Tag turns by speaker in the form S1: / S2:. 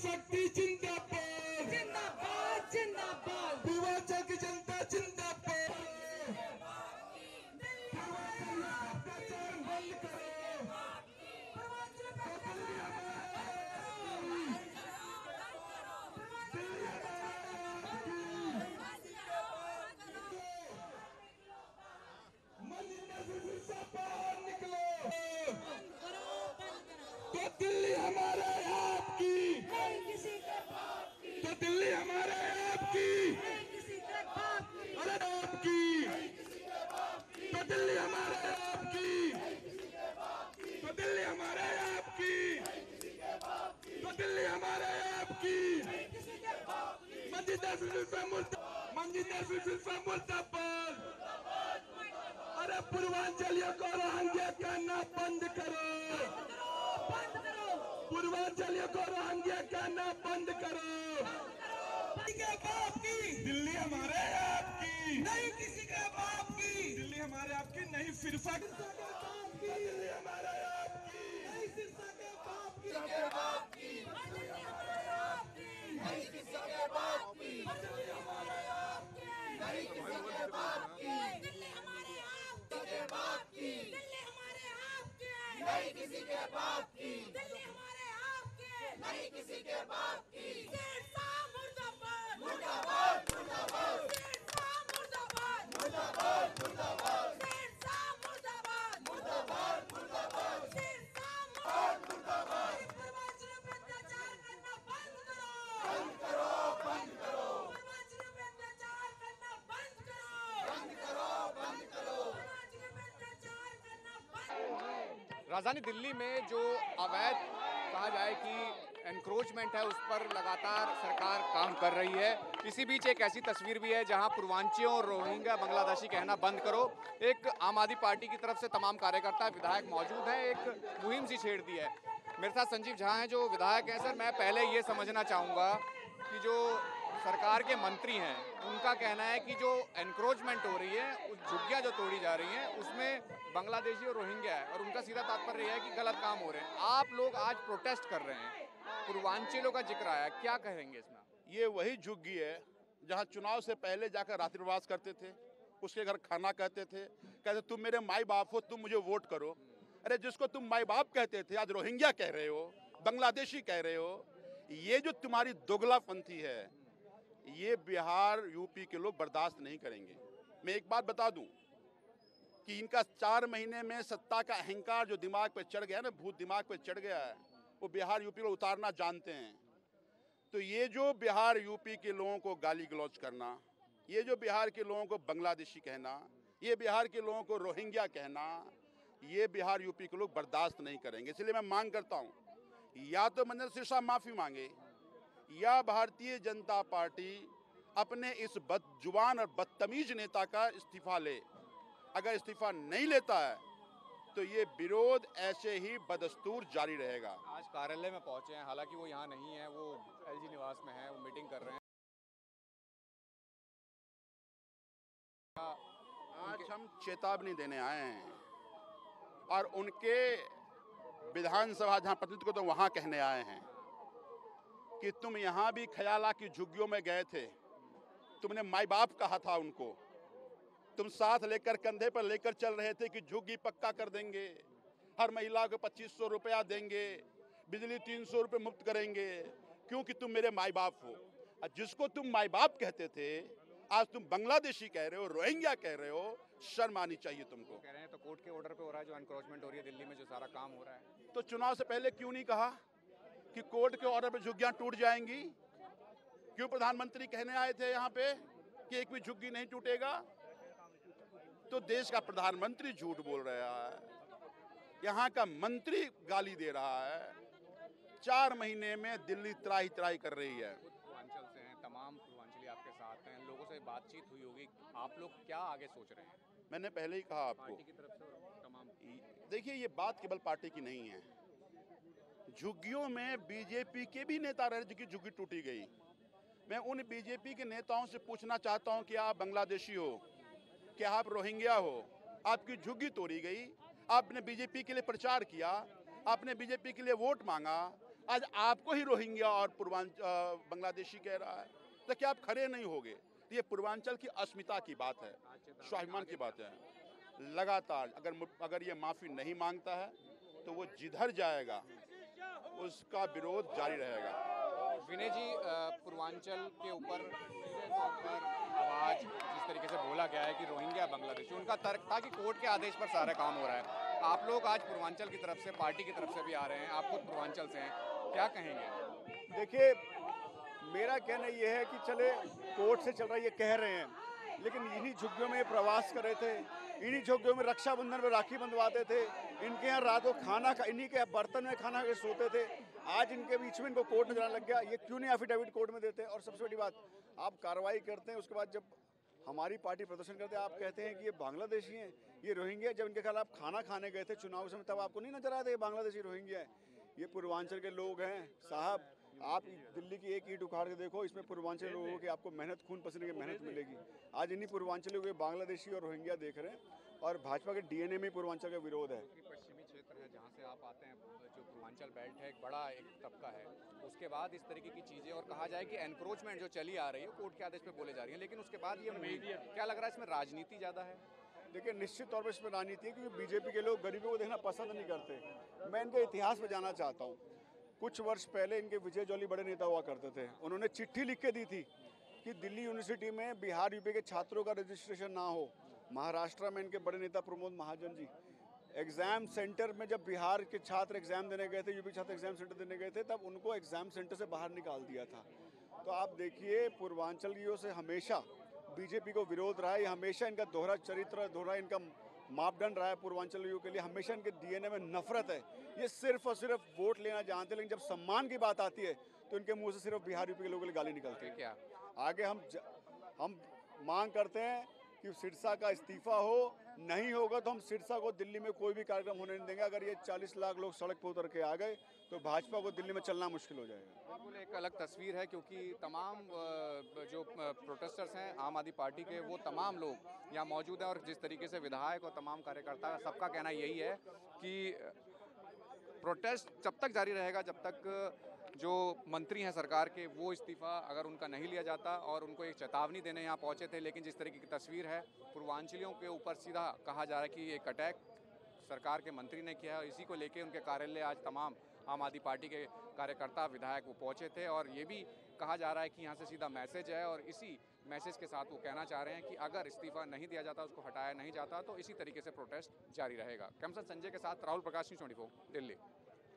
S1: शक्ति जिंदाबाद
S2: जिंदाबाद जिंदाबाद।
S1: पूर्वांचल की जनता जिंदाबाद। अत्याचार बंद करो। बाहर निकलो। तो दिल्ली हमारे आपकी,
S2: किसी के बाप की,
S1: तो दिल्ली हमारे आपकी,
S2: किसी के बाप की,
S1: अरे आपकी, तो दिल्ली हमारे आपकी, तो दिल्ली हमारे आपकी, तो दिल्ली हमारे आपकी। मंजिल मुर्दाबाद। अरे पूर्वांचलियों को रोहिंग्या कहना बंद करो।
S2: बंद करो,
S1: पूर्वांचलियों को रोहिंग्या कहना बंद करो।
S2: किसी के बाप की,
S1: दिल्ली हमारे आपकी,
S2: नहीं किसी के बाप की,
S1: दिल्ली हमारे आपकी, नहीं फिरसा दिल्ली हमारे आपकी,
S2: नहीं सिरसा के बाप की,
S1: के बाप की,
S2: नहीं किसी के बाप की, नहीं किसी के बाप की, दिल्ली हमारे आप के बाप की, दिल्ली हमारे आप के, नहीं किसी के बाप की, दिल्ली हमारे आप के, नहीं किसी के बाप की। सिरसा मुर्दाबाद मुर्दाबाद मुर्दाबाद, सिरसा मुर्दाबाद मुर्दाबाद मुर्दाबाद, सिरसा मुर्दाबाद मुर्दाबाद मुर्दाबाद, सिरसा मुर्दाबाद। पूर्वांचलों पे अत्याचार करना बंद करो, बंद करो, बंद करो। पूर्वांचलों पे अत्याचार करना बंद करो, बंद करो, बंद करो। पूर्वांचलों पे अत्याचार करना बंद।
S3: राजधानी दिल्ली में जो अवैध कहा जाए कि एनक्रोचमेंट है, उस पर लगातार सरकार काम कर रही है। इसी बीच एक ऐसी तस्वीर भी है जहां पूर्वांचलियों और रोहिंग्या बांग्लादेशी कहना बंद करो। एक आम आदमी पार्टी की तरफ से तमाम कार्यकर्ता विधायक मौजूद हैं, एक मुहिम सी छेड़ दी है। मेरे साथ संजीव झा हैं जो विधायक हैं। सर, मैं पहले ये समझना चाहूँगा कि जो सरकार के मंत्री हैं उनका कहना है कि जो एनक्रोचमेंट हो रही है, उस झुग्गियाँ जो तोड़ी जा रही हैं उसमें बांग्लादेशी और रोहिंग्या है, और उनका सीधा तात्पर्य है कि गलत काम हो रहे हैं। आप लोग आज प्रोटेस्ट कर रहे हैं, पूर्वांचलों का जिक्र आया, क्या कहेंगे इसमें?
S4: ये वही झुग्गी है जहाँ चुनाव से पहले जाकर रात्रिवास करते थे, उसके घर खाना कहते थे, कहते तुम मेरे माई बाप हो, तुम मुझे वोट करो। अरे जिसको तुम माई बाप कहते थे आज रोहिंग्या कह रहे हो, बांग्लादेशी कह रहे हो। ये जो तुम्हारी दोगलापंथी है, ये बिहार यूपी के लोग बर्दाश्त नहीं करेंगे। मैं एक बात बता दूं कि इनका 4 महीने में सत्ता का अहंकार जो दिमाग पे चढ़ गया ना, भूत दिमाग पे चढ़ गया है, वो बिहार यूपी को उतारना जानते हैं। तो ये जो बिहार यूपी के लोगों को गाली गलौज करना, ये जो बिहार के लोगों को बांग्लादेशी कहना, ये बिहार के लोगों को रोहिंग्या कहना, ये बिहार यूपी के लोग बर्दाश्त नहीं करेंगे। इसलिए मैं मांग करता हूँ, या तो मंजर सिरसा माफ़ी मांगे, या भारतीय जनता पार्टी अपने इस बदजुबान और बदतमीज नेता का इस्तीफा ले। अगर इस्तीफा नहीं लेता है तो ये विरोध ऐसे ही बदस्तूर जारी रहेगा।
S3: आज कार्यालय में पहुंचे हैं, हालांकि वो यहाँ नहीं है, वो एलजी निवास में है, वो मीटिंग कर रहे हैं।
S4: आज हम चेतावनी देने आए हैं और उनके विधानसभा जहाँ प्रतिनिधि को तो वहाँ कहने आए हैं कि तुम यहाँ भी ख्याला की झुग्गियों में गए थे, तुमने माई बाप कहा था उनको, तुम साथ लेकर कंधे पर लेकर चल रहे थे कि झुग्गी पक्का कर देंगे, हर महिला को 2500 रुपया देंगे, बिजली 300 रुपये मुफ्त करेंगे, क्योंकि तुम मेरे माई बाप हो। और जिसको तुम माई बाप कहते थे आज तुम बांग्लादेशी कह रहे हो, रोहिंग्या कह रहे हो। शर्म आनी चाहिए तुमको।
S3: कह रहे हैं तो कोर्ट के ऑर्डर पे हो रहा है जो एनक्रोचमेंट हो रही है दिल्ली में, जो सारा काम हो रहा है।
S4: तो चुनाव से पहले क्यों नहीं कहा कि कोर्ट के ऑर्डर पे झुग्गियां टूट जाएंगी? क्यों प्रधानमंत्री कहने आए थे यहाँ पे कि एक भी झुग्गी नहीं टूटेगा? तो देश का प्रधानमंत्री झूठ बोल रहा है, यहाँ का मंत्री गाली दे रहा है। 4 महीने में दिल्ली त्राही त्राही कर रही है।
S3: पूर्वांचल से हैं, तमाम पूर्वांचली आपके साथ हैं, लोगों से बातचीत हुई होगी, आप लोग क्या आगे सोच रहे हैं?
S4: मैंने पहले ही कहा आपको,
S3: पार्टी की तरफ से और तमाम
S4: देखिए ये बात केवल पार्टी की नहीं है। झुग्गियों में बीजेपी के भी नेता रहे जिनकी झुग्गी टूटी गई। मैं उन बीजेपी के नेताओं से पूछना चाहता हूं कि आप बांग्लादेशी हो, क्या आप रोहिंग्या हो, आपकी झुग्गी तोड़ी गई, आपने बीजेपी के लिए प्रचार किया, आपने बीजेपी के लिए वोट मांगा, आज आपको ही रोहिंग्या और बांग्लादेशी कह रहा है, तो क्या आप खड़े नहीं होगे? तो ये पूर्वांचल की अस्मिता की बात है, स्वाभिमान की बात है। लगातार अगर ये माफ़ी नहीं मांगता है तो वो जिधर जाएगा उसका विरोध जारी रहेगा।
S3: विनय जी, पूर्वांचल के ऊपर सीधे तौर पर आवाज़ जिस तरीके से बोला गया है कि रोहिंग्या बांग्लादेशी, उनका तर्क था कि कोर्ट के आदेश पर सारा काम हो रहा है। आप लोग आज पूर्वांचल की तरफ से, पार्टी की तरफ से भी आ रहे हैं, आप खुद पूर्वांचल से हैं, क्या कहेंगे?
S5: देखिए, मेरा कहना यह है कि चले कोर्ट से चल रहा है ये कह रहे हैं, लेकिन इन्हीं झुग्गियों में प्रवास कर रहे थे, इन्हीं झुग्गियों में रक्षाबंधन में राखी बंधवाते थे, इनके यहाँ रात को इन्हीं के बर्तन में खाना के सोते थे। आज इनके बीच में इनको कोर्ट नजर आने लग गया, ये क्यों नहीं एफिडेविट कोर्ट में देते? और सबसे बड़ी बात, आप कार्रवाई करते हैं, उसके बाद जब हमारी पार्टी प्रदर्शन करते हैं आप कहते हैं कि ये बांग्लादेशी हैं, ये रोहिंग्या। जब इनके खिलाफ खाना खाने गए थे चुनाव समय, तब आपको नहीं नजर आया था ये बांग्लादेशी रोहिंग्या है? ये पूर्वांचल के लोग हैं साहब। आप दिल्ली की एक ईंट उखाड़ के देखो, इसमें पूर्वांचल लोगों की आपको मेहनत, खून पसीने की मेहनत मिलेगी। आज इन्हीं पूर्वांचलियों के बांग्लादेशी और रोहिंग्या देख रहे हैं, और भाजपा के डीएनए में पूर्वांचल का विरोध है।
S3: पश्चिमी क्षेत्र है जहाँ से आप आते हैं, जो पूर्वांचल बेल्ट है, एक बड़ा एक तबका है, उसके बाद इस तरीके की चीज़ें, और कहा जाए कि एनक्रोचमेंट जो चली आ रही है कोर्ट के आदेश पे बोले जा रही है, लेकिन उसके बाद ये क्या लग रहा है इसमें राजनीति ज़्यादा है?
S5: देखिए, निश्चित तौर पर इसमें राजनीति है, क्योंकि बीजेपी के लोग गरीबों को देखना पसंद नहीं करते। मैं इनके इतिहास में जाना चाहता हूँ। कुछ वर्ष पहले इनके विजय जौली बड़े नेता हुआ करते थे, उन्होंने चिट्ठी लिख के दी थी कि दिल्ली यूनिवर्सिटी में बिहार यूपी के छात्रों का रजिस्ट्रेशन ना हो। महाराष्ट्र में इनके बड़े नेता प्रमोद महाजन जी एग्ज़ाम सेंटर में, जब बिहार के छात्र एग्ज़ाम देने गए थे, यूपी छात्र एग्ज़ाम सेंटर देने गए थे, तब उनको एग्ज़ाम सेंटर से बाहर निकाल दिया था। तो आप देखिए, पूर्वांचलियों से हमेशा बीजेपी को विरोध रहा है, ये हमेशा इनका दोहरा चरित्र, दोहरा इनका मापदंड रहा है पूर्वांचलियों के लिए। हमेशा इनके डीएनए में नफरत है, ये सिर्फ और सिर्फ वोट लेना जानते हैं, लेकिन जब सम्मान की बात आती है तो इनके मुंह से सिर्फ बिहार यूपी के लोगों के लिए गाली निकलती है।
S3: क्या
S5: आगे हम मांग करते हैं कि सिरसा का इस्तीफा हो, नहीं होगा तो हम सिरसा को दिल्ली में कोई भी कार्यक्रम होने नहीं देंगे। अगर ये 40 लाख लोग सड़क पर उतर के आ गए तो भाजपा को दिल्ली में चलना मुश्किल हो जाएगा।
S3: बिल्कुल एक अलग तस्वीर है, क्योंकि तमाम जो प्रोटेस्टर्स हैं आम आदमी पार्टी के, वो तमाम लोग यहाँ मौजूद हैं, और जिस तरीके से विधायक और तमाम कार्यकर्ता, सबका कहना यही है कि प्रोटेस्ट जब तक जारी रहेगा जब तक जो मंत्री हैं सरकार के वो इस्तीफ़ा अगर उनका नहीं लिया जाता, और उनको एक चेतावनी देने यहाँ पहुँचे थे। लेकिन जिस तरीके की तस्वीर है, पूर्वांचलियों के ऊपर सीधा कहा जा रहा है कि एक अटैक सरकार के मंत्री ने किया है, इसी को लेके उनके कार्यालय आज तमाम आम आदमी पार्टी के कार्यकर्ता, विधायक वो पहुँचे थे, और ये भी कहा जा रहा है कि यहाँ से सीधा मैसेज है, और इसी मैसेज के साथ वो कहना चाह रहे हैं कि अगर इस्तीफ़ा नहीं दिया जाता, उसको हटाया नहीं जाता, तो इसी तरीके से प्रोटेस्ट जारी रहेगा। कैमरा संजय के साथ राहुल प्रकाश, न्यूज़ 24 दिल्ली।